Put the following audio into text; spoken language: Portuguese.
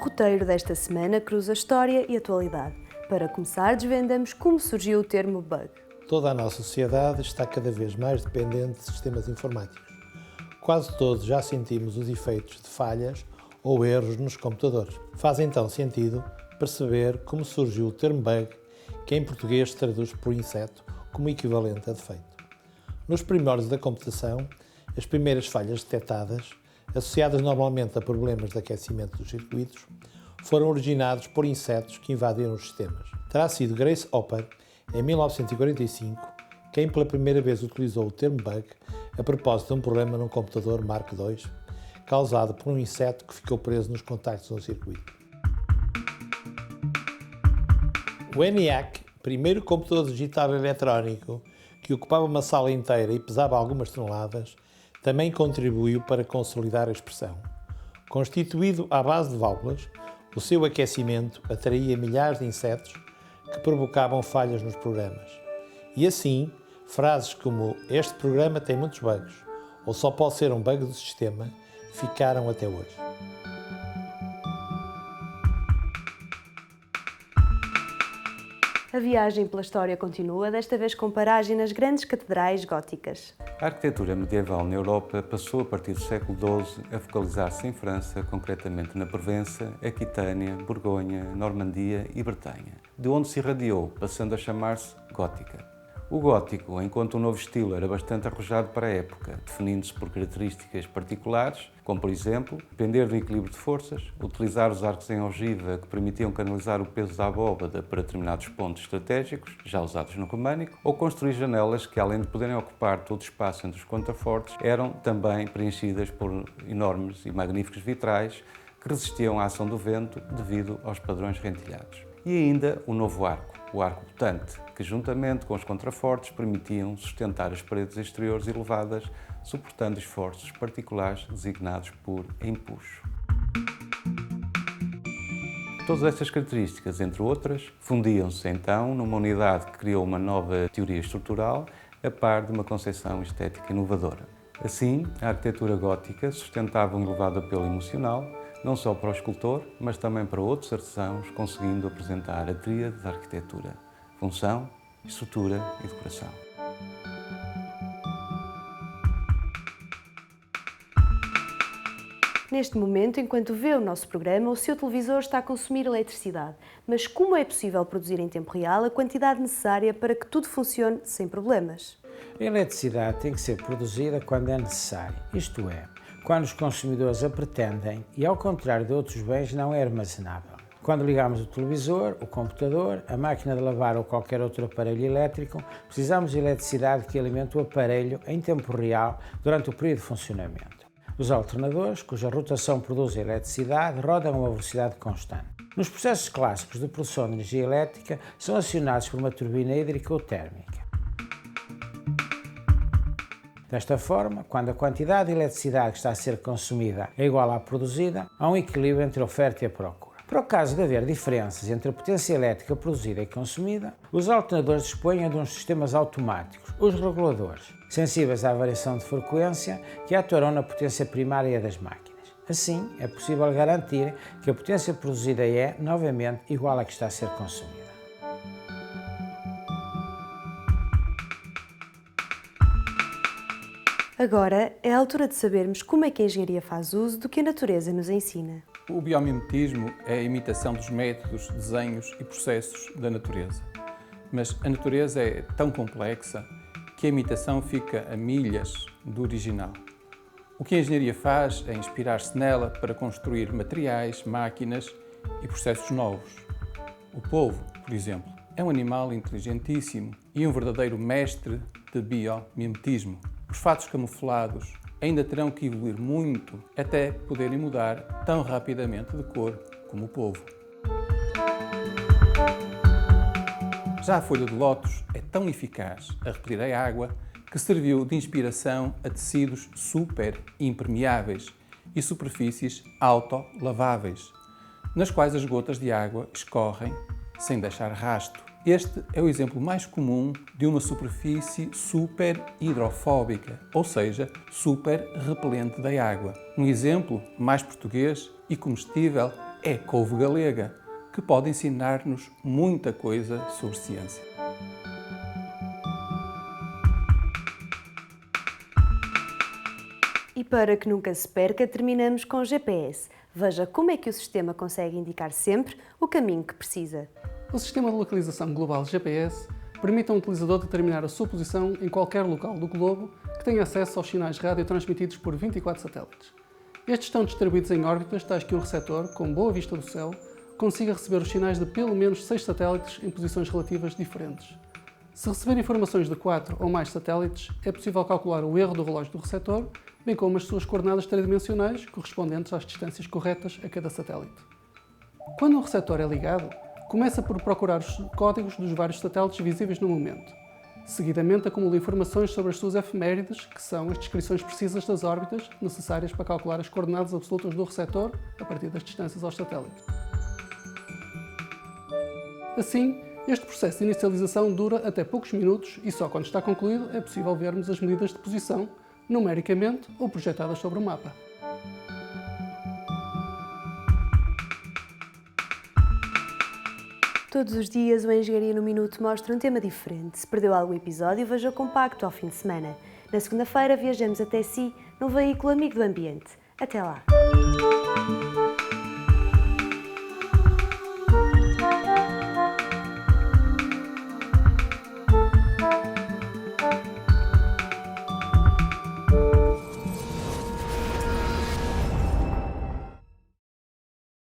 roteiro desta semana cruza história e atualidade. Para começar, desvendamos como surgiu o termo bug. Toda a nossa sociedade está cada vez mais dependente de sistemas informáticos. Quase todos já sentimos os efeitos de falhas ou erros nos computadores. Faz então sentido perceber como surgiu o termo bug, que em português se traduz por inseto como equivalente a defeito. Nos primórdios da computação, as primeiras falhas detectadas, associadas normalmente a problemas de aquecimento dos circuitos, foram originados por insetos que invadiram os sistemas. Terá sido Grace Hopper, em 1945, quem pela primeira vez utilizou o termo bug a propósito de um problema num computador Mark II, causado por um inseto que ficou preso nos contactos no circuito. O ENIAC, primeiro computador digital eletrónico que ocupava uma sala inteira e pesava algumas toneladas, também contribuiu para consolidar a expressão. Constituído à base de válvulas, o seu aquecimento atraía milhares de insetos que provocavam falhas nos programas. E assim, frases como "este programa tem muitos bugs" ou "só pode ser um bug do sistema" ficaram até hoje. A viagem pela história continua, desta vez com paragem nas grandes catedrais góticas. A arquitetura medieval na Europa passou a partir do século XII a focalizar-se em França, concretamente na Provença, Aquitânia, Borgonha, Normandia e Bretanha, de onde se irradiou, passando a chamar-se gótica. O gótico, enquanto o novo estilo era bastante arrojado para a época, definindo-se por características particulares, como por exemplo, depender do equilíbrio de forças, utilizar os arcos em ogiva que permitiam canalizar o peso da abóbada para determinados pontos estratégicos, já usados no românico, ou construir janelas que, além de poderem ocupar todo o espaço entre os contrafortes, eram também preenchidas por enormes e magníficos vitrais que resistiam à ação do vento devido aos padrões rentilhados. E ainda o novo arco, o arco botante, que juntamente com os contrafortes permitiam sustentar as paredes exteriores elevadas, suportando esforços particulares designados por empuxo. Todas estas características, entre outras, fundiam-se então numa unidade que criou uma nova teoria estrutural a par de uma concepção estética inovadora. Assim, a arquitetura gótica sustentava um elevado apelo emocional, não só para o escultor, mas também para outros artesãos, conseguindo apresentar a tríade da arquitetura: função, estrutura e decoração. Neste momento, enquanto vê o nosso programa, o seu televisor está a consumir eletricidade. Mas como é possível produzir em tempo real a quantidade necessária para que tudo funcione sem problemas? A eletricidade tem que ser produzida quando é necessário, isto é, quando os consumidores a pretendem e, ao contrário de outros bens, não é armazenável. Quando ligamos o televisor, o computador, a máquina de lavar ou qualquer outro aparelho elétrico, precisamos de eletricidade que alimente o aparelho em tempo real durante o período de funcionamento. Os alternadores, cuja rotação produz eletricidade, rodam a uma velocidade constante. Nos processos clássicos de produção de energia elétrica, são acionados por uma turbina hídrica ou térmica. Desta forma, quando a quantidade de eletricidade que está a ser consumida é igual à produzida, há um equilíbrio entre a oferta e a procura. Para o caso de haver diferenças entre a potência elétrica produzida e consumida, os alternadores dispõem de uns sistemas automáticos, os reguladores, sensíveis à variação de frequência que atuarão na potência primária das máquinas. Assim, é possível garantir que a potência produzida é, novamente, igual à que está a ser consumida. Agora é a altura de sabermos como é que a engenharia faz uso do que a natureza nos ensina. O biomimetismo é a imitação dos métodos, desenhos e processos da natureza. Mas a natureza é tão complexa que a imitação fica a milhas do original. O que a engenharia faz é inspirar-se nela para construir materiais, máquinas e processos novos. O polvo, por exemplo, é um animal inteligentíssimo e um verdadeiro mestre de biomimetismo. Os fatos camuflados ainda terão que evoluir muito até poderem mudar tão rapidamente de cor como o polvo. Já a folha de lótus é tão eficaz a repelir a água que serviu de inspiração a tecidos super impermeáveis e superfícies autolaváveis, nas quais as gotas de água escorrem sem deixar rasto. Este é o exemplo mais comum de uma superfície super hidrofóbica, ou seja, super repelente da água. Um exemplo mais português e comestível é couve galega, que pode ensinar-nos muita coisa sobre ciência. E para que nunca se perca, terminamos com o GPS. Veja como é que o sistema consegue indicar sempre o caminho que precisa. O sistema de localização global GPS permite a um utilizador determinar a sua posição em qualquer local do globo que tenha acesso aos sinais rádio transmitidos por 24 satélites. Estes estão distribuídos em órbitas tais que um receptor, com boa vista do céu, consiga receber os sinais de pelo menos 6 satélites em posições relativas diferentes. Se receber informações de 4 ou mais satélites, é possível calcular o erro do relógio do receptor, bem como as suas coordenadas tridimensionais correspondentes às distâncias corretas a cada satélite. Quando um receptor é ligado, começa por procurar os códigos dos vários satélites visíveis no momento. Seguidamente acumula informações sobre as suas efemérides, que são as descrições precisas das órbitas necessárias para calcular as coordenadas absolutas do receptor a partir das distâncias aos satélites. Assim, este processo de inicialização dura até poucos minutos e só quando está concluído é possível vermos as medidas de posição, numericamente ou projetadas sobre o mapa. Todos os dias o Engenharia no Minuto mostra um tema diferente. Se perdeu algum episódio, veja o compacto ao fim de semana. Na segunda-feira viajamos até si num veículo amigo do ambiente. Até lá!